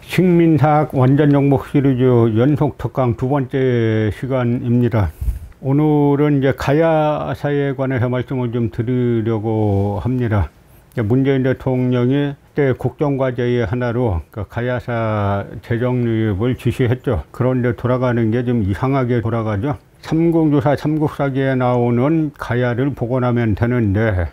식민사학 원전정복 시리즈 연속 특강 두 번째 시간입니다. 오늘은 이제 가야사에 관해서 말씀을 좀 드리려고 합니다. 문재인 대통령이 그때 국정과제의 하나로 가야사 재정립을 지시했죠. 그런데 돌아가는 게 좀 이상하게 돌아가죠. 삼국유사 삼국사기에 나오는 가야를 복원하면 되는데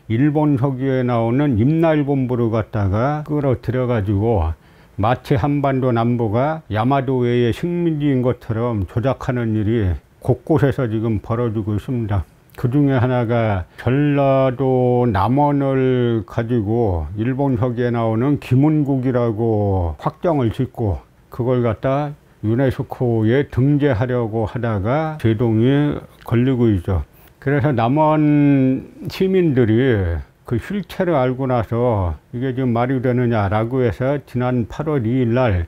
일본 서기에 나오는 임나일본부를 갖다가 끌어들여 가지고 마치 한반도 남부가 야마도의 식민지인 것처럼 조작하는 일이 곳곳에서 지금 벌어지고 있습니다. 그 중에 하나가 전라도 남원을 가지고 일본 서기에 나오는 김운국이라고 확정을 짓고 그걸 갖다 유네스코에 등재하려고 하다가 제동이 걸리고 있죠. 그래서 남원 시민들이 그 실체를 알고 나서 이게 지금 말이 되느냐라고 해서 지난 8월 2일 날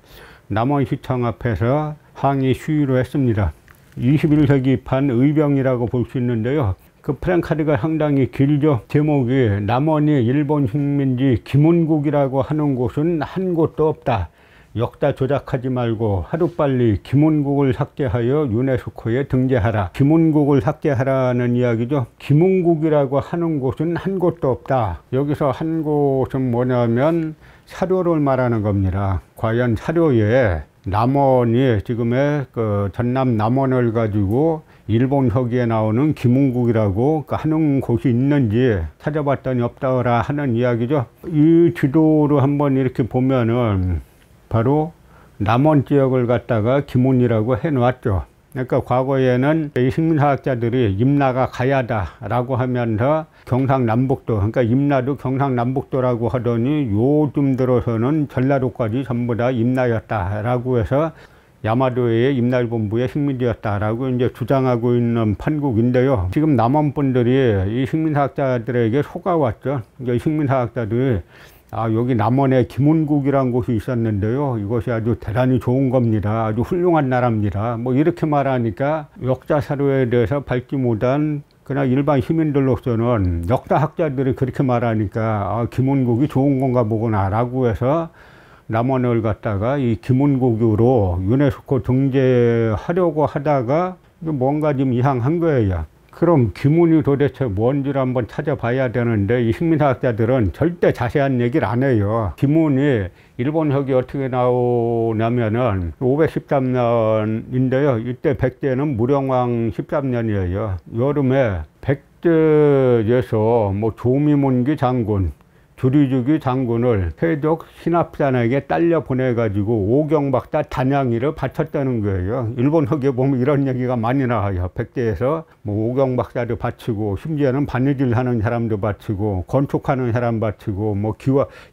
남원시청 앞에서 항의 시위를 했습니다. 21세기판 의병이라고 볼 수 있는데요. 그 플랜카드가 상당히 길죠. 제목이 남원이 일본 식민지 김운국이라고 하는 곳은 한 곳도 없다. 역사 조작하지 말고 하루빨리 김운국을 삭제하여 유네스코에 등재하라. 김운국을 삭제하라는 이야기죠. 김운국이라고 하는 곳은 한 곳도 없다. 여기서 한 곳은 뭐냐면 사료를 말하는 겁니다. 과연 사료에 남원이 지금의 그 전남 남원을 가지고 일본 서기에 나오는 김운국이라고 하는 곳이 있는지 찾아봤더니 없다라 하는 이야기죠. 이 지도로 한번 이렇게 보면은 바로 남원 지역을 갖다가 김운이라고 해놓았죠. 그러니까 과거에는 이 식민사학자들이 임나가 가야다라고 하면서 경상남북도, 그러니까 임나도 경상남북도라고 하더니 요즘 들어서는 전라도까지 전부 다 임나였다라고 해서 야마도의 임나일본부의 식민지였다라고 이제 주장하고 있는 판국인데요. 지금 남원 분들이 이 식민사학자들에게 속아왔죠. 이제 식민사학자들이 여기 남원에 김운국이라는 곳이 있었는데요. 이것이 아주 대단히 좋은 겁니다. 아주 훌륭한 나라입니다. 뭐 이렇게 말하니까 역사사료에 대해서 밝지 못한 그냥 일반 시민들로서는 역사학자들이 그렇게 말하니까 김운국이 좋은 건가 보구나 라고 해서 남원을 갖다가 이 김운국으로 유네스코 등재하려고 하다가 뭔가 좀 이상한 거예요. 그럼 김운이 도대체 뭔지를 한번 찾아봐야 되는데 이 식민사학자들은 절대 자세한 얘기를 안 해요. 김운이 일본 서기 어떻게 나오냐면은 513년인데요. 이때 백제는 무령왕 13년이에요. 여름에 백제에서 뭐 조미문기 장군, 주리주기 장군을 세족 신합산에게 딸려 보내가지고 오경박사 단양이를 바쳤다는 거예요. 일본 서기에 보면 이런 얘기가 많이 나와요. 백제에서 뭐 오경박사도 바치고 심지어는 바느질 하는 사람도 바치고 건축하는 사람 바치고 뭐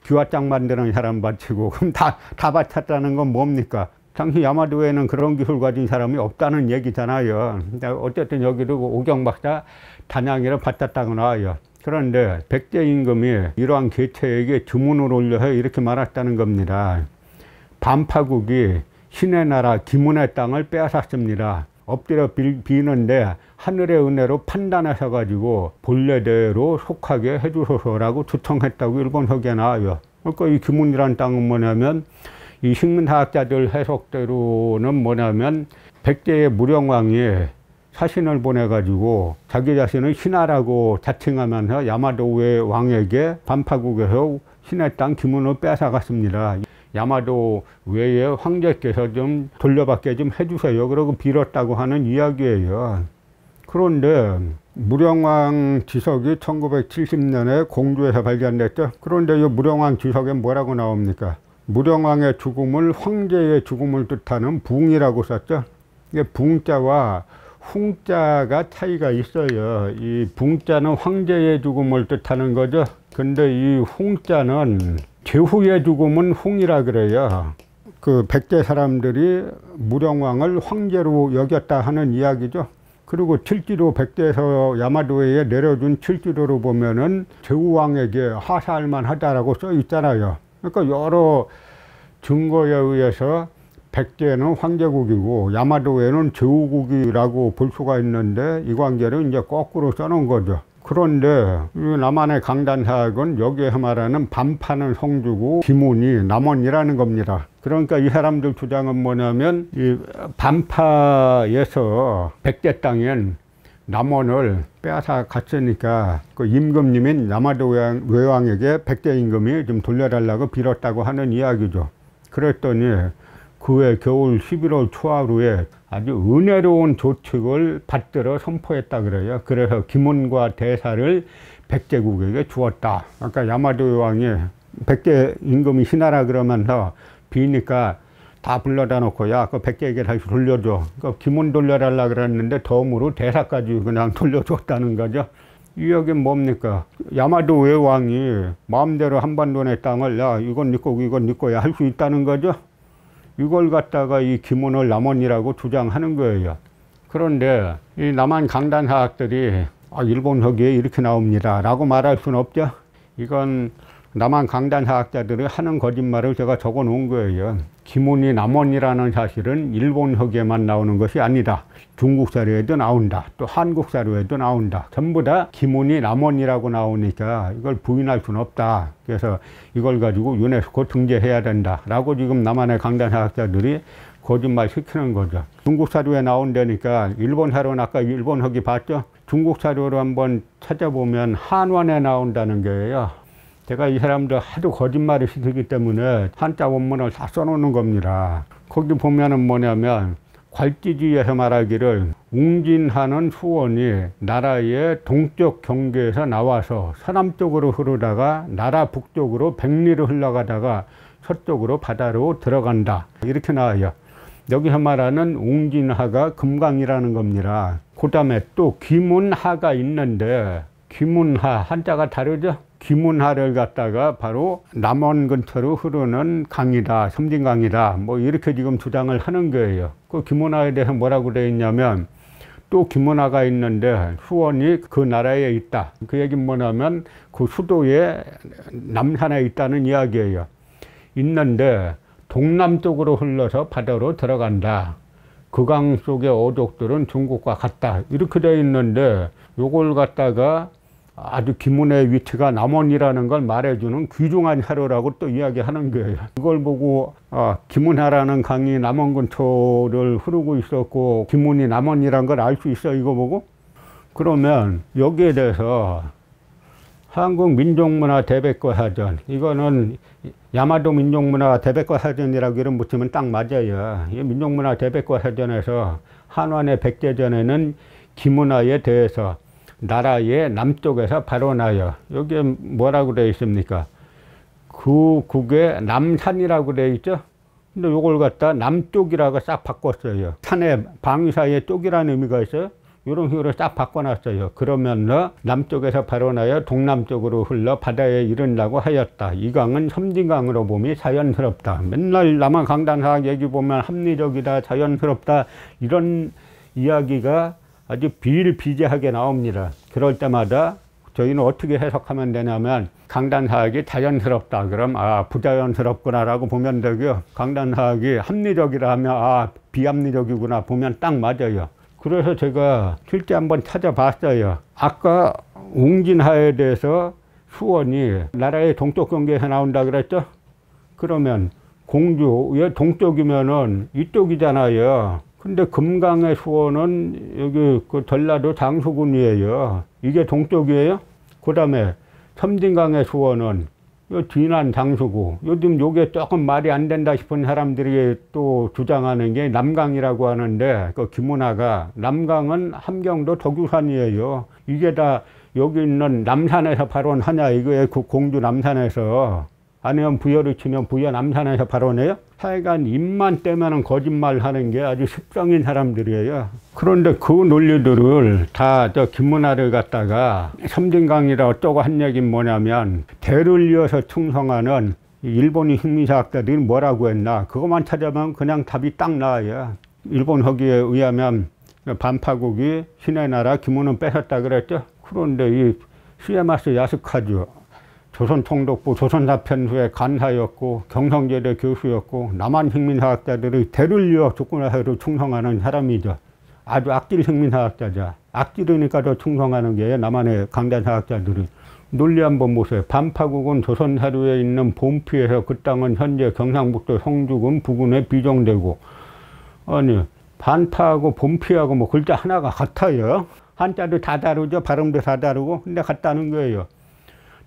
기와장 만드는 사람 바치고 그럼 다 바쳤다는 건 뭡니까? 당시 야마도에는 그런 기술 가진 사람이 없다는 얘기잖아요. 어쨌든 여기도 오경박사 단양이를 바쳤다고 나와요. 그런데 백제 임금이 이러한 계체에게 주문을 올려서 이렇게 말했다는 겁니다. 반파국이 신의 나라 김운의 땅을 빼앗았습니다. 엎드려 비는데 하늘의 은혜로 판단하셔 가지고 본래대로 속하게 해주소서라고 주청했다고 일본 서기에 나와요. 그러니까 이 김운이라는 땅은 뭐냐면 이 식민사학자들 해석대로는 뭐냐면 백제의 무령왕이 사신을 보내가지고 자기 자신을 신하라고 자칭하면서 야마도의 왕에게 반파국에서 신의 땅 김운을 뺏어갔습니다. 야마도 외에 황제께서 좀 돌려받게 좀 해주세요. 그러고 빌었다고 하는 이야기예요. 그런데 무령왕 지석이 1970년에 공주에서 발견됐죠. 그런데 이 무령왕 지석에 뭐라고 나옵니까? 무령왕의 죽음을 황제의 죽음을 뜻하는 붕이라고 썼죠. 이게 붕자와 훈자가 차이가 있어요. 이 붕자는 황제의 죽음을 뜻하는 거죠. 근데 이 훈자는 제후의 죽음은 훈이라 그래요. 그 백제 사람들이 무령왕을 황제로 여겼다 하는 이야기죠. 그리고 칠지도 백제에서 야마도에 내려준 칠지도로 보면은 제후왕에게 하사할만 하다라고 써 있잖아요. 그러니까 여러 증거에 의해서 백제는 황제국이고 야마도에는 제후국이라고 볼 수가 있는데 이 관계를 이제 거꾸로 써놓은 거죠. 그런데 이 남한의 강단사학은 여기에 말하는 반파는 성주고 기문이 남원이라는 겁니다. 그러니까 이 사람들 주장은 뭐냐면 이 반파에서 백제 땅엔 남원을 빼앗아 갔으니까 그 임금님인 남아도 외왕에게 백제 임금이 좀 돌려달라고 빌었다고 하는 이야기죠. 그랬더니 그해 겨울 11월 초하루에 아주 은혜로운 조칙을 받들어 선포했다 그래요. 그래서 기문과 대사를 백제국에게 주었다. 아까 야마도 왕이 백제 임금이 신하라 그러면서 비니까 다 불러다 놓고 야, 그 백제에게 다시 돌려줘. 그 기문 돌려달라 그랬는데 덤으로 대사까지 그냥 돌려줬다는 거죠. 이 얘기는 뭡니까? 야마도 외왕이 마음대로 한반도 내 땅을 야, 이건 네 거고 이건 네 거야 할 수 있다는 거죠. 이걸 갖다가 이 기문을 남원이라고 주장하는 거예요. 그런데 이 남한 강단사학들이 일본 허기에 이렇게 나옵니다 라고 말할 수는 없죠. 이건 남한 강단사학자들이 하는 거짓말을 제가 적어 놓은 거예요. 기문이 남원이라는 사실은 일본 허기에만 나오는 것이 아니다. 중국 사료에도 나온다. 또 한국 사료에도 나온다. 전부 다 기문이 남원이라고 나오니까 이걸 부인할 수는 없다. 그래서 이걸 가지고 유네스코 등재해야 된다 라고 지금 남한의 강단사학자들이 거짓말 시키는 거죠. 중국 사료에 나온다니까 일본 사료는 아까 일본 허기 봤죠? 중국 사료로 한번 찾아보면 한원에 나온다는 거예요. 제가 이 사람들 하도 거짓말을 시키기 때문에 한자 원문을 다 써놓는 겁니다. 거기 보면은 뭐냐면 괄지지에서 말하기를 웅진하는 수원이 나라의 동쪽 경계에서 나와서 서남쪽으로 흐르다가 나라 북쪽으로 백리로 흘러가다가 서쪽으로 바다로 들어간다. 이렇게 나와요. 여기서 말하는 웅진하가 금강이라는 겁니다. 그 다음에 또 기문하가 있는데 기문하 한자가 다르죠? 기문하를 갖다가 바로 남원 근처로 흐르는 강이다, 섬진강이다, 뭐 이렇게 지금 주장을 하는 거예요. 그 기문하에 대해서 뭐라고 되어 있냐면 또 기문하가 있는데 수원이 그 나라에 있다. 그 얘기는 뭐냐면 그 수도의 남산에 있다는 이야기예요. 있는데 동남쪽으로 흘러서 바다로 들어간다. 그 강 속의 어족들은 중국과 같다. 이렇게 되어 있는데 요걸 갖다가 아주 기문의 위치가 남원이라는 걸 말해주는 귀중한 자료라고 또 이야기하는 거예요. 이걸 보고 기문하라는 강이 남원 근처를 흐르고 있었고 기문이 남원이라는 걸 알 수 있어 이거 보고? 그러면 여기에 대해서 한국민족문화 대백과사전, 이거는 야마도 민족문화 대백과사전이라고 이름 붙이면 딱 맞아요. 이 민족문화 대백과사전에서 한완의 백제전에는 기문화에 대해서 나라의 남쪽에서 발원하여, 여기에 뭐라고 되어 있습니까? 그 국의 남산이라고 되어 있죠? 근데 요걸 갖다 남쪽이라고 싹 바꿨어요. 산의 방위사의 쪽이라는 의미가 있어요. 이런 식으로 싹 바꿔놨어요. 그러면 남쪽에서 발원하여 동남쪽으로 흘러 바다에 이른다고 하였다. 이 강은 섬진강으로 봄이 자연스럽다. 맨날 남한 강단사학 얘기 보면 합리적이다, 자연스럽다, 이런 이야기가 아주 비일비재하게 나옵니다. 그럴 때마다 저희는 어떻게 해석하면 되냐면 강단사학이 자연스럽다 그럼 부자연스럽구나 라고 보면 되고요. 강단사학이 합리적이라 하면 비합리적이구나 보면 딱 맞아요. 그래서 제가 실제 한번 찾아봤어요. 아까 웅진하에 대해서 수원이 나라의 동쪽 경계에서 나온다 그랬죠? 그러면 공주의 동쪽이면은 이쪽이잖아요. 근데 금강의 수원은 여기 그 전라도 장수군이에요. 이게 동쪽이에요. 그 다음에 섬진강의 수원은 요 뒤난 장수고, 요즘 요게 조금 말이 안 된다 싶은 사람들이 또 주장하는 게 남강이라고 하는데, 그 기문하가 남강은 함경도 덕유산이에요. 이게 다 여기 있는 남산에서 발원하냐 이거에 그 공주 남산에서, 아니면 부여를 치면 부여 남산에서 발원해요? 하여간 입만 떼면은 거짓말 하는 게 아주 습성인 사람들이에요. 그런데 그 논리들을 다 저 기문하를 갖다가 섬진강이라 어쩌고 한 얘기는 뭐냐면, 대를 이어서 충성하는 일본의 식민사학자들이 뭐라고 했나, 그것만 찾아보면 그냥 답이 딱 나와요. 일본 허기에 의하면 반파국이 신의 나라 기문은 뺏었다 그랬죠. 그런데 이 시에마스 야스카즈 조선통독부 조선사편수의 간사였고 경성제대 교수였고 남한 식민사학자들의 대를 이어 주권사회를 충성하는 사람이죠. 아주 악질 식민사학자죠. 악질이니까 더 충성하는 게 남한의 강단 사학자들이. 논리 한번 보세요. 반파국은 조선사료에 있는 본피에서 그 땅은 현재 경상북도 성주군 부근에 비정되고. 아니 반파하고 본피하고 뭐 글자 하나가 같아요. 한자도 다 다르죠. 발음도 다 다르고. 근데 같다는 거예요.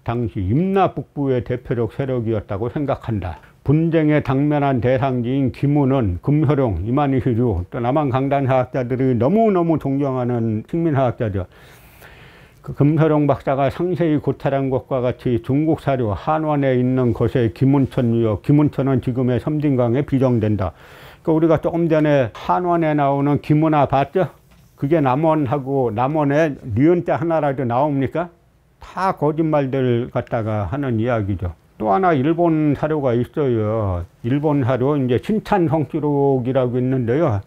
당시 임나 북부의 대표적 세력이었다고 생각한다. 분쟁에 당면한 대상지인 김훈은, 금효룡, 이만희시주, 또 남한 강단 사학자들이 너무너무 존경하는 식민사학자죠. 그 금효룡 박사가 상세히 고찰한 것과 같이 중국 사료 한원에 있는 것에 김운천이요. 김운천은 지금의 섬진강에 비정된다. 그러니까 우리가 조금 전에 한원에 나오는 김운하 봤죠? 그게 남원하고 남원에 니은자 하나라도 나옵니까? 다 거짓말들 갖다가 하는 이야기죠. 또 하나 일본 사료가 있어요. 일본 사료 이제 신찬성취록이라고 있는데요.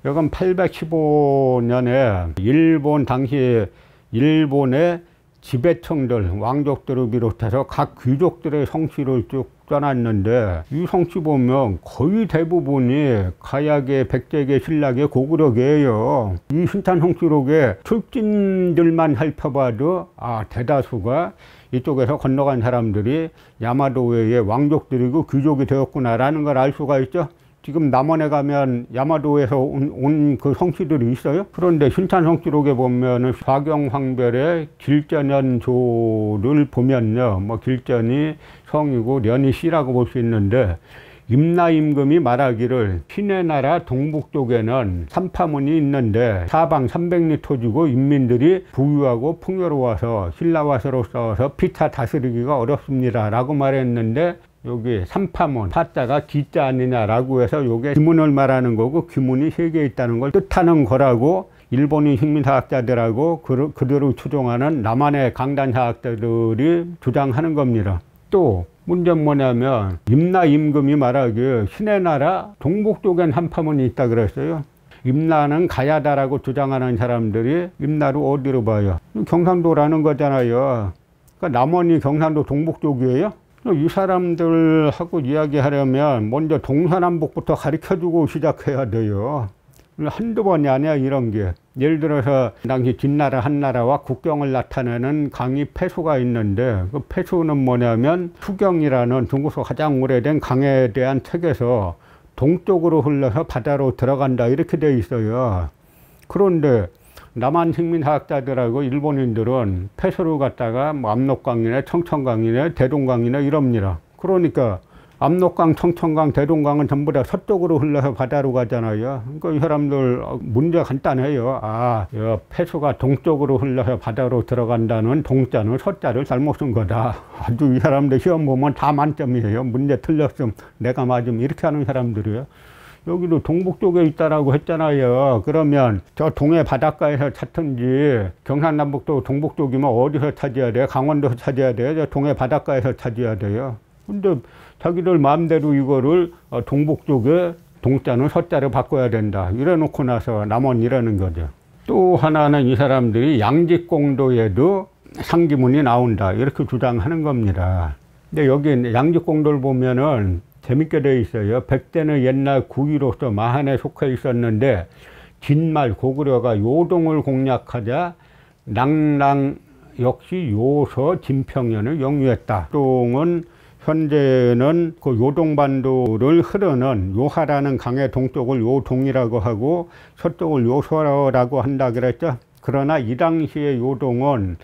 이건 815년에 일본 당시 일본의 지배청들, 왕족들을 비롯해서 각 귀족들의 성씨를 쭉 써놨는데 이 성씨 보면 거의 대부분이 가야계, 백제계, 신라계, 고구려계예요. 이 신찬성취록에 출신들만 살펴봐도 대다수가 이쪽에서 건너간 사람들이 야마도의 왕족들이고 귀족이 되었구나라는 걸 알 수가 있죠. 지금 남원에 가면 야마도에서 온 그 성씨들이 있어요. 그런데 신찬성취록에 보면은 화경황별의 길전연조를 보면요, 뭐 길전이 성이고 년이 씨라고 볼 수 있는데, 임나임금이 말하기를 신의 나라 동북 쪽에는 삼파문이 있는데 사방 300리 토지고 인민들이 부유하고 풍요로워서 신라와서로 싸워서 피차 다스리기가 어렵습니다 라고 말했는데, 여기 삼파문, 파자가 기자 아니냐라고 해서 요게 기문을 말하는 거고, 기문이 3개 있다는 걸 뜻하는 거라고 일본인 식민사학자들하고 그들을 추종하는 남한의 강단사학자들이 주장하는 겁니다. 또 문제는 뭐냐면 임나임금이 말하기에 신의 나라 동북 쪽엔 삼파문이 있다 그랬어요. 임나는 가야다라고 주장하는 사람들이 임나를 어디로 봐요? 경상도라는 거잖아요. 그러니까 남원이 경상도 동북 쪽이에요? 이 사람들하고 이야기하려면 먼저 동서남북부터 가르쳐주고 시작해야 돼요. 한두 번이 아니야 이런 게. 예를 들어서 당시 진나라 한나라와 국경을 나타내는 강이 폐수가 있는데, 그 폐수는 뭐냐면 수경이라는 중국에서 가장 오래된 강에 대한 책에서 동쪽으로 흘러서 바다로 들어간다 이렇게 돼 있어요. 그런데 남한 식민사학자들하고 일본인들은 폐수를 갖다가 뭐 압록강이나 청천강이나 대동강이나 이럽니다. 그러니까 압록강, 청천강, 대동강은 전부 다 서쪽으로 흘러서 바다로 가잖아요. 그러니까 이 사람들 문제가 간단해요. 폐수가 동쪽으로 흘러서 바다로 들어간다는 동자는 서자를 잘못 쓴 거다. 아주 이 사람들 시험 보면 다 만점이에요. 문제 틀렸음, 내가 맞음 이렇게 하는 사람들이에요. 여기도 동북 쪽에 있다라고 했잖아요. 그러면 저 동해 바닷가에서 찾든지, 경상남북도 동북 쪽이면 어디서 찾아야 돼요? 강원도에서 찾아야 돼요? 저 동해 바닷가에서 찾아야 돼요. 근데 자기들 마음대로 이거를 동북 쪽에 동자는 서자를 바꿔야 된다 이래 놓고 나서 남원 이러는 거죠. 또 하나는 이 사람들이 양직공도에도 상기문이 나온다 이렇게 주장하는 겁니다. 근데 여기 양직공도를 보면은 재밌게 되어 있어요. 백제는 옛날 구위로서 마한에 속해 있었는데 진말 고구려가 요동을 공략하자 낭랑 역시 요서 진평연을 영유했다. 요동은 현재는 그 요동반도를 흐르는 요하라는 강의 동쪽을 요동이라고 하고 서쪽을 요서라고 한다 그랬죠. 그러나 이 당시의 요동은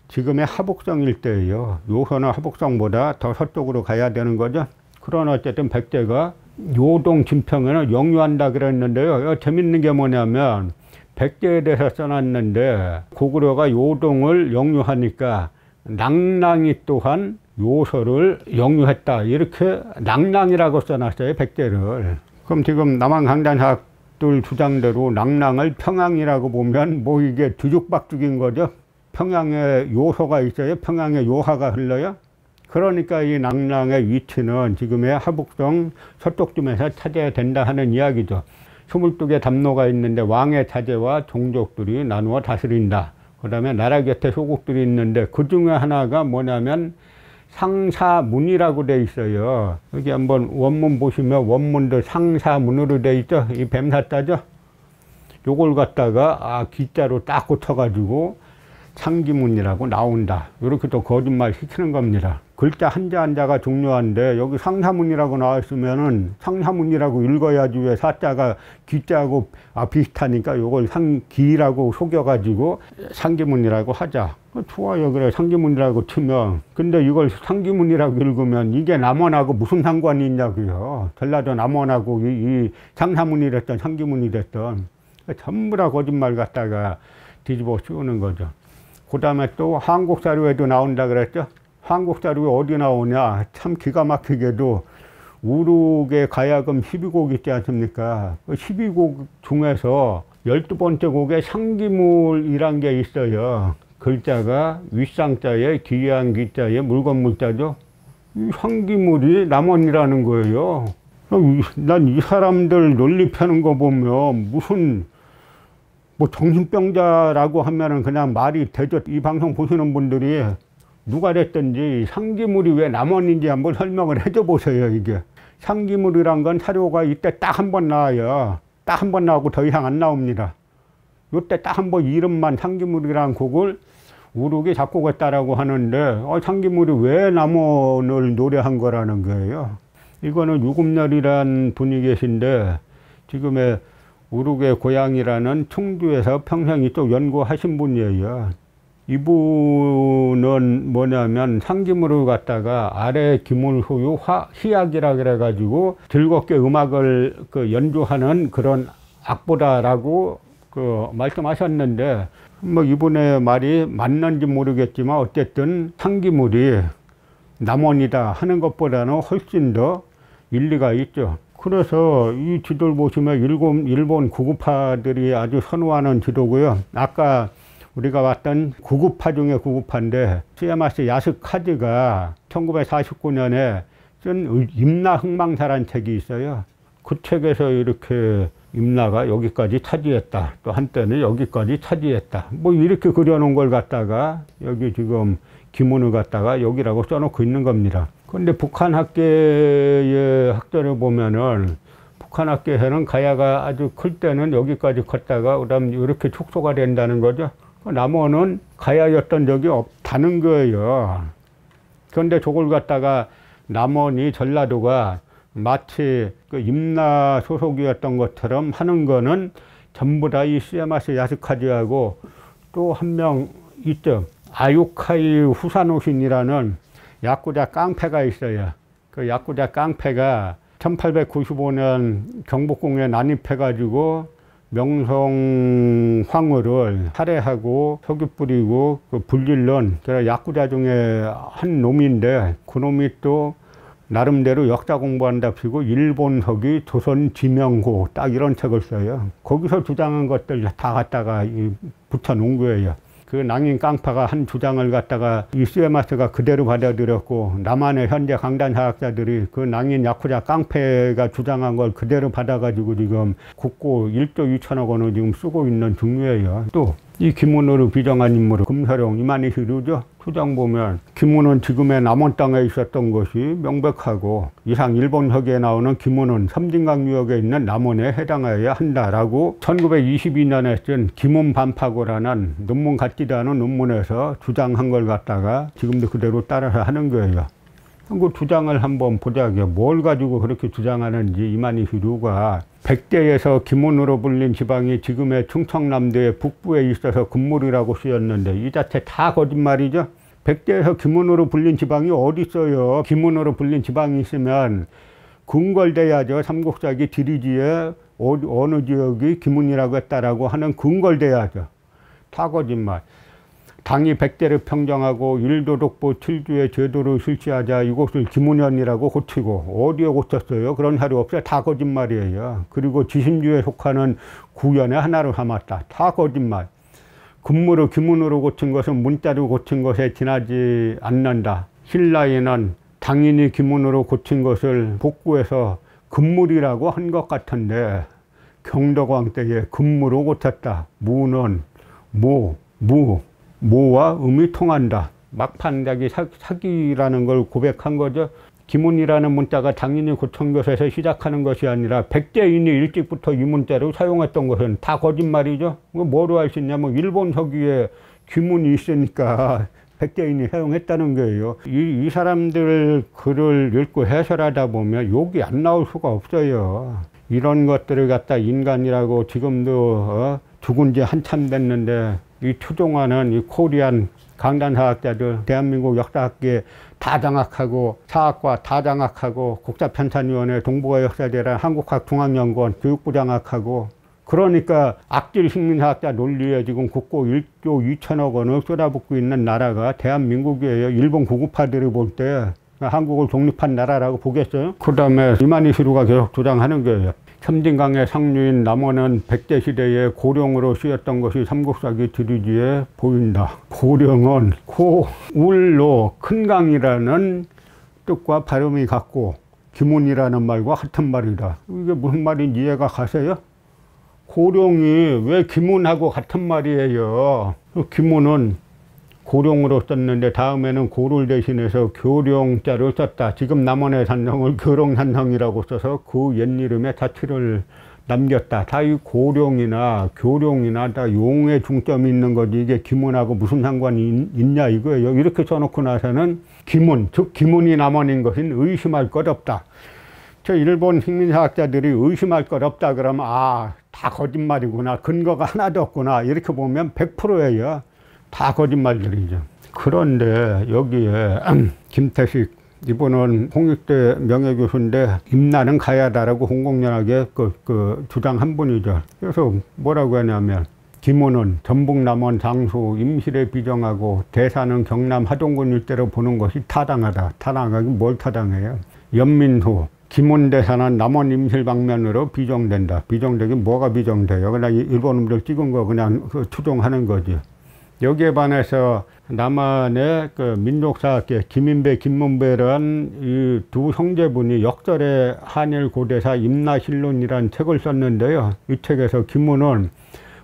지금의 하북성 일대예요. 요서는 하북성보다 더 서쪽으로 가야 되는 거죠. 그러나 어쨌든 백제가 요동 진평을 영유한다 그랬는데요. 재밌는 게 뭐냐면 백제에 대해서 써놨는데 고구려가 요동을 영유하니까 낭랑이 또한 요서를 영유했다 이렇게 낭랑이라고 써놨어요 백제를. 그럼 지금 남한 강단사학들 주장대로 낭랑을 평양이라고 보면 뭐 이게 뒤죽박죽인 거죠. 평양에 요서가 있어요. 평양에 요하가 흘러요. 그러니까 이 낭랑의 위치는 지금의 하북성 서쪽쯤에서 찾아야 된다 하는 이야기죠. 22개 담로가 있는데 왕의 자제와 종족들이 나누어 다스린다. 그 다음에 나라 곁에 소국들이 있는데 그 중에 하나가 뭐냐면 상사문이라고 돼 있어요. 여기 한번 원문 보시면 원문도 상사문으로 돼 있죠. 이 뱀사자죠. 요걸 갖다가 기자로 딱 고쳐가지고 상지문이라고 나온다. 이렇게 또 거짓말 시키는 겁니다. 글자 한자 한자가 중요한데 여기 상사문이라고 나와 있으면은 상사문이라고 읽어야지 왜 사자가 기자하고 비슷하니까 요걸 상기라고 속여가지고 상지문이라고 하자. 좋아요. 그래 상지문이라고 치면. 근데 이걸 상지문이라고 읽으면 이게 남원하고 무슨 상관이 있냐고요. 전라도 남원하고 이 상사문이 됐던 상지문이 됐던 전부 다 거짓말 갖다가 뒤집어 씌우는 거죠. 그 다음에 또 한국사료에도 나온다 그랬죠. 한국사료에 어디 나오냐. 참 기가 막히게도 우룩의 가야금 12곡 있지 않습니까? 그 12곡 중에서 12번째 곡에 상기물이란 게 있어요. 글자가 윗상자에 기양 기자에 물건 물자죠. 이 상기물이 남원이라는 거예요. 난 이 사람들 논리 펴는 거 보면 무슨 뭐 정신병자라고 하면은 그냥 말이 되죠. 이 방송 보시는 분들이 누가 됐든지 상기물이 왜 남원인지 한번 설명을 해줘 보세요. 이게 상기물이란 건 사료가 이때 딱 한 번 나와요. 딱 한 번 나오고 더 이상 안 나옵니다. 이때 딱 한 번 이름만 상기물이라는 곡을 우룩이 작곡했다라고 하는데 상기물이 왜 남원을 노래한 거라는 거예요. 이거는 유금열이란 분이 계신데 지금의 우룩의 고향이라는 충주에서 평생 이쪽 연구하신 분이에요. 이분은 뭐냐면 상기물을 갖다가 아래 기물 소유 희악이라 그래가지고 즐겁게 음악을 연주하는 그런 악보다라고 말씀하셨는데 뭐 이분의 말이 맞는지 모르겠지만 어쨌든 상기물이 남원이다 하는 것보다는 훨씬 더 일리가 있죠. 그래서 이 지도를 보시면 일본 구구파들이 아주 선호하는 지도고요. 아까 우리가 봤던 구구파 중에 구구파인데 시야마스 야스카즈가 1949년에 쓴 임나 흥망사란 책이 있어요. 그 책에서 이렇게 임나가 여기까지 차지했다. 또 한때는 여기까지 차지했다. 뭐 이렇게 그려놓은 걸 갖다가 여기 지금 기문을 갖다가 여기라고 써놓고 있는 겁니다. 근데 북한 학계의 학자를 보면은 북한 학계에는 가야가 아주 클 때는 여기까지 컸다가 그다음 이렇게 축소가 된다는 거죠. 남원은 가야였던 적이 없다는 거예요. 그런데 저걸 갖다가 남원이 전라도가 마치 임나 소속이었던 것처럼 하는 거는 전부 다 이 시야마스 야스카즈하고 또 한 명 있죠. 아유카이 후사노신이라는 야쿠자 깡패가 있어요. 그 야쿠자 깡패가 1895년 경복궁에 난입해가지고 명성 황후를 살해하고 석유 뿌리고 불질른 야쿠자 중에 한 놈인데 그 놈이 또 나름대로 역사 공부한답시고 일본서기 조선지명고 딱 이런 책을 써요. 거기서 주장한 것들 다 갖다가 붙여 놓은 거예요. 그 낭인 깡파가 한 주장을 갖다가 이 시야마스가 그대로 받아들였고 남한의 현재 강단 사학자들이 그 낭인 야쿠자 깡패가 주장한 걸 그대로 받아가지고 지금 국고 1조 2천억 원을 지금 쓰고 있는 중이에요. 또 이 김문호를 비정한 인물은 금사령 이만희시류죠. 투장 보면 김문은 지금의 남원 땅에 있었던 것이 명백하고 이상 일본서기에 나오는 김문은 섬진강 유역에 있는 남원에 해당해야 한다라고 1922년에 쓴 김문반파고라는 논문 같지도 않은 논문에서 주장한 걸 갖다가 지금도 그대로 따라서 하는 거예요. 그 주장을 한번 보자고요. 뭘 가지고 그렇게 주장하는지 이만희시류가 백대에서 김문으로 불린 지방이 지금의 충청남도의 북부에 있어서 금물이라고 쓰였는데 이 자체 다 거짓말이죠. 백대에서 김문으로 불린 지방이 어디 있어요. 김문으로 불린 지방이 있으면 근거돼야죠. 삼국사기 지리지에 어느 지역이 김문이라고 했다라고 하는 근거돼야죠. 다 거짓말. 당이 백대를 평정하고 일도독보 7주의 제도를 실시하자 이곳을 김문현이라고 고치고 어디에 고쳤어요? 그런 사료 없어요. 다 거짓말이에요. 그리고 지심주에 속하는 구현의 하나로 삼았다. 다 거짓말. 금물을 김문으로 고친 것은 문자로 고친 것에 지나지 않는다. 신라에는 당인이 김문으로 고친 것을 복구해서 금물이라고 한 것 같은데 경덕왕 때에 금무로 고쳤다. 무는 모와 음이 통한다. 막판 자기 사기라는 걸 고백한 거죠. 기문이라는 문자가 당연히 고천교에서 시작하는 것이 아니라 백제인이 일찍부터 이 문자를 사용했던 것은 다 거짓말이죠. 뭐로 알 수 있냐면 일본 서기에 기문이 있으니까 백제인이 사용했다는 거예요. 이 사람들 글을 읽고 해설하다 보면 욕이 안 나올 수가 없어요. 이런 것들을 갖다 인간이라고 지금도 죽은 지 한참 됐는데 이 추종하는 이 코리안 강단사학자들, 대한민국 역사학계 다 장악하고 사학과 다 장악하고 국사편찬위원회, 동북아 역사대란, 한국학중앙연구원, 교육부 장악하고, 그러니까 악질 식민사학자 논리에 지금 국고 1조 2천억 원을 쏟아붓고 있는 나라가 대한민국이에요. 일본 구구파들이 볼 때 한국을 독립한 나라라고 보겠어요? 그 다음에 이만희시루가 계속 주장하는 거예요. 섬진강의 상류인 남원은 백제시대에 고령으로 쓰였던 것이 삼국사기 지리지에 보인다. 고령은 고울로 큰 강이라는 뜻과 발음이 같고 기문이라는 말과 같은 말이다. 이게 무슨 말인지 이해가 가세요? 고령이 왜 기문하고 같은 말이에요? 기문은 고령으로 썼는데 다음에는 고를 대신해서 교령자를 썼다. 지금 남원의 산성을 교령산성이라고 써서 그 옛 이름에 자취를 남겼다. 다 이 고령이나 교령이나 다 용의 중점이 있는 거지 이게 기문하고 무슨 상관이 있냐 이거예요. 이렇게 써놓고 나서는 기문, 즉 기문이 남원인 것은 의심할 것 없다. 저 일본 식민사학자들이 의심할 것 없다 그러면 다 거짓말이구나, 근거가 하나도 없구나, 이렇게 보면 100%예요. 다 거짓말들이죠. 그런데 여기에 김태식, 이분은 홍익대 명예교수인데 임나는 가야다라고 공공연하게 주장한 분이죠. 그래서 뭐라고 하냐면 기문은 전북 남원 장수 임실에 비정하고 대사는 경남 하동군 일대로 보는 것이 타당하다. 타당하기 뭘 타당해요? 연민후 기문대사는 남원 임실 방면으로 비정된다. 비정되긴 뭐가 비정돼요? 그냥 일본인들 찍은 거 그냥 추종하는 거지. 여기에 반해서 남한의 민족사학계 김인배, 김문배란 이 두 형제분이 역설의 한일 고대사 임나실론이라는 책을 썼는데요. 이 책에서 김문은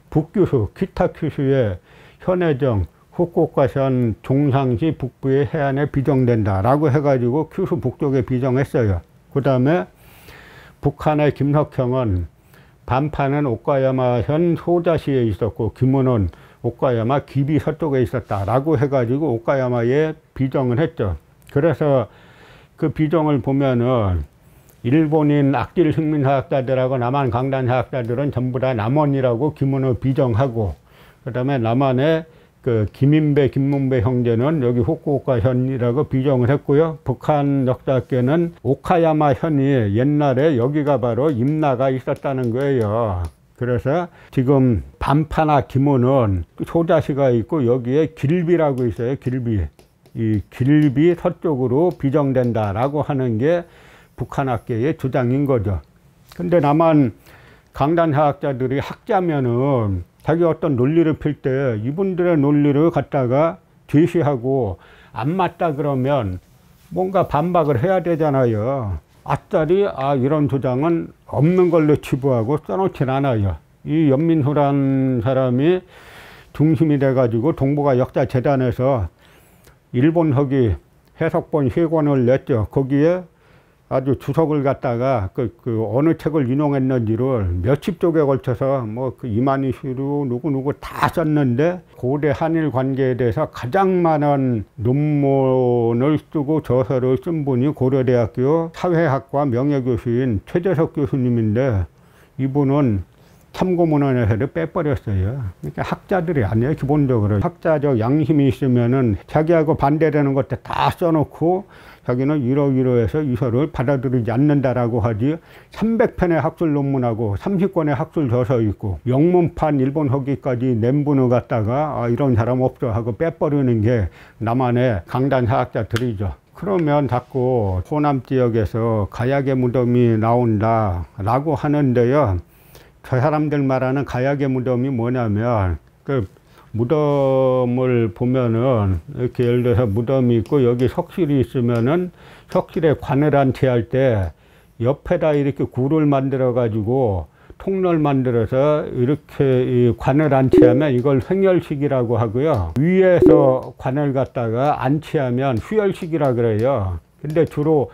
북규수, 키타큐슈의 현해정, 후쿠오카현 종상시 북부의 해안에 비정된다 라고 해가지고 큐슈 북쪽에 비정했어요. 그 다음에 북한의 김석형은 반파는 오카야마현 소자시에 있었고 김문은 오카야마 기비 서쪽에 있었다라고 해가지고 오카야마에 비정을 했죠. 그래서 그 비정을 보면은 일본인 악질 식민사학자들하고 남한 강단사학자들은 전부 다 남원이라고 김문을 비정하고, 그 다음에 남한의 김인배, 김문배 형제는 여기 후쿠오카현이라고 비정을 했고요. 북한 역사학계는 오카야마현이 옛날에 여기가 바로 임나가 있었다는 거예요. 그래서 지금 반파나 기문은 소자시가 있고 여기에 길비라고 있어요. 길비. 이 길비 서쪽으로 비정된다라고 하는 게 북한학계의 주장인 거죠. 근데 남한 강단사학자들이 학자면은 자기 어떤 논리를 필 때 이분들의 논리를 갖다가 제시하고 안 맞다 그러면 뭔가 반박을 해야 되잖아요. 아싸리 이런 주장은 없는 걸로 치부하고 써놓진 않아요. 이 연민후란 사람이 중심이 돼가지고 동북아 역사재단에서 일본 서기 해석본 세 권을 냈죠. 거기에 아주 주석을 갖다가 어느 책을 인용했는지를 몇십 쪽에 걸쳐서 이만희시루 누구 다 썼는데 고대 한일 관계에 대해서 가장 많은 논문을 쓰고 저서를 쓴 분이 고려대학교 사회학과 명예교수인 최재석 교수님인데 이분은 참고문헌에서도 빼버렸어요. 그러니까 학자들이 아니에요. 기본적으로 학자적 양심이 있으면은 자기하고 반대되는 것들 다 써놓고 자기는 이러이러해서 이 서를 받아들이지 않는다라고 하지. 300편의 학술 논문하고 30권의 학술 저서 있고 영문판 일본 서기까지 낸 분을 갖다가 이런 사람 없어 하고 빼버리는 게 남한의 강단 사학자들이죠. 그러면 자꾸 호남 지역에서 가야계 무덤이 나온다라고 하는데요. 저 사람들 말하는 가야계 무덤이 뭐냐면 무덤을 보면은 이렇게 예를 들어서 무덤이 있고 여기 석실이 있으면은 석실에 관을 안치할 때 옆에다 이렇게 굴을 만들어 가지고 통로를 만들어서 이렇게 이 관을 안치하면 이걸 횡열식이라고 하고요. 위에서 관을 갖다가 안치하면 수열식이라 그래요. 근데 주로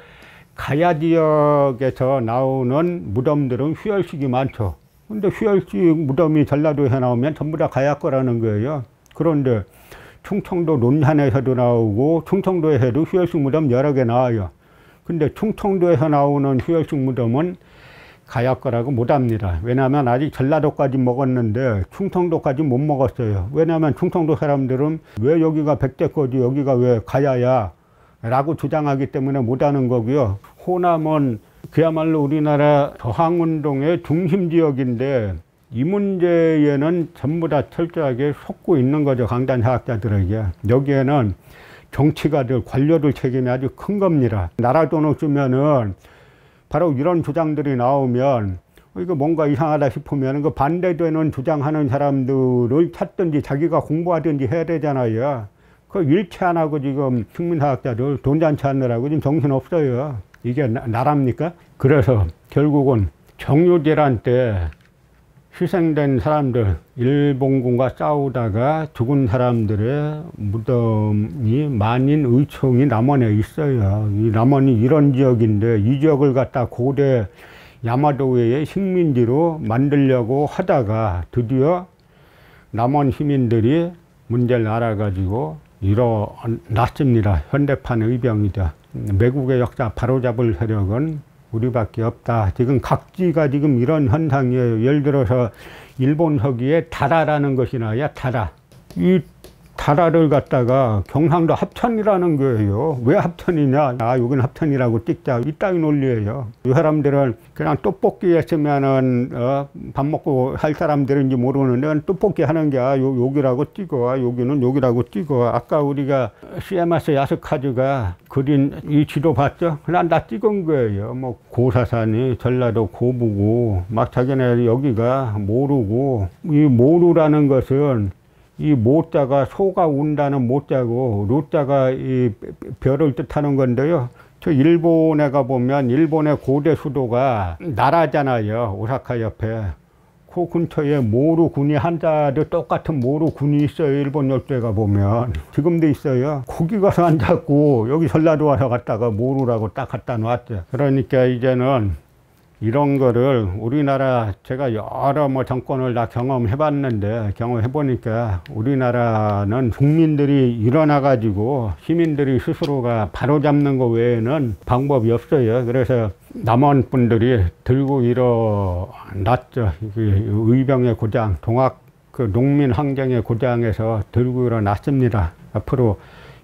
가야 지역에서 나오는 무덤들은 휘열식이 많죠. 근데 휘열식 무덤이 전라도에 나오면 전부 다 가야 거라는 거예요. 그런데 충청도 논산에서도 나오고 충청도에서도 휘열식 무덤 여러 개 나와요. 근데 충청도에서 나오는 휘열식 무덤은 가야 거라고 못합니다. 왜냐하면 아직 전라도까지 먹었는데 충청도까지 못 먹었어요. 왜냐하면 충청도 사람들은 왜 여기가 백제거지 여기가 왜 가야야 라고 주장하기 때문에 못하는 거고요. 호남은 그야말로 우리나라 저항운동의 중심지역인데 이 문제에는 전부 다 철저하게 속고 있는 거죠. 강단사학자들에게. 여기에는 정치가들, 관료들 책임이 아주 큰 겁니다. 나라 돈을 쓰면은 바로 이런 주장들이 나오면 이거 뭔가 이상하다 싶으면 그 반대되는 주장하는 사람들을 찾든지 자기가 공부하든지 해야 되잖아요. 그 일체 안 하고 지금 식민사학자들 돈 잔치 하느라고 지금 정신없어요. 이게 나랍니까? 그래서 결국은 정유재란 때 희생된 사람들, 일본군과 싸우다가 죽은 사람들의 무덤이 만인 의총이 남원에 있어요. 이 남원이 이런 지역인데 이 지역을 갖다 고대 야마도의 식민지로 만들려고 하다가 드디어 남원 시민들이 문제를 알아가지고 일어났습니다. 현대판 의병이다. 매국의 역사 바로잡을 세력은 우리밖에 없다. 지금 각지가 지금 이런 현상이에요. 예를 들어서 일본 서기에 다라라는 것이 나와요. 다라. 이 다라를 갖다가 경상도 합천이라는 거예요. 왜 합천이냐? 아, 여기는 합천이라고 찍자. 이 따위 논리예요. 이 사람들은 그냥 떡볶이 했으면은 밥 먹고 할 사람들인지 모르는데 떡볶이 하는 게 여기라고 찍어. 여기는 여기라고 찍어. 아까 우리가 CMS 야스카즈가 그린 이 지도 봤죠? 그냥 다 찍은 거예요. 뭐 고사산이 전라도 고부고 막 자기네 여기가 모르고 이 모루라는 것은 이 모자가 소가 운다는 모자고 로자가 이 별을 뜻하는 건데요. 저 일본에 가보면 일본의 고대 수도가 나라잖아요. 오사카 옆에. 그 근처에 모루군이 한자도 똑같은 모루군이 있어요. 일본 열도에 가보면. 지금도 있어요. 거기 가서 앉았고 여기 전라도 와서 갔다가 모루라고 딱 갖다 놨죠. 그러니까 이제는 이런 거를 우리나라 제가 여러 정권을 다 경험해 보니까 우리나라는 국민들이 일어나 가지고 시민들이 스스로가 바로잡는 거 외에는 방법이 없어요. 그래서 남원 분들이 들고 일어났죠. 의병의 고장, 그 농민 항쟁의 고장에서 들고 일어났습니다. 앞으로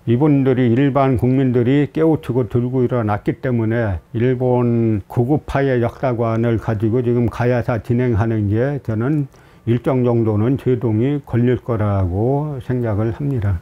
이분들이 일반 국민들이 깨우치고 들고 일어났기 때문에 일본 구구파의 역사관을 가지고 지금 가야사 진행하는 게 저는 일정 정도는 제동이 걸릴 거라고 생각을 합니다.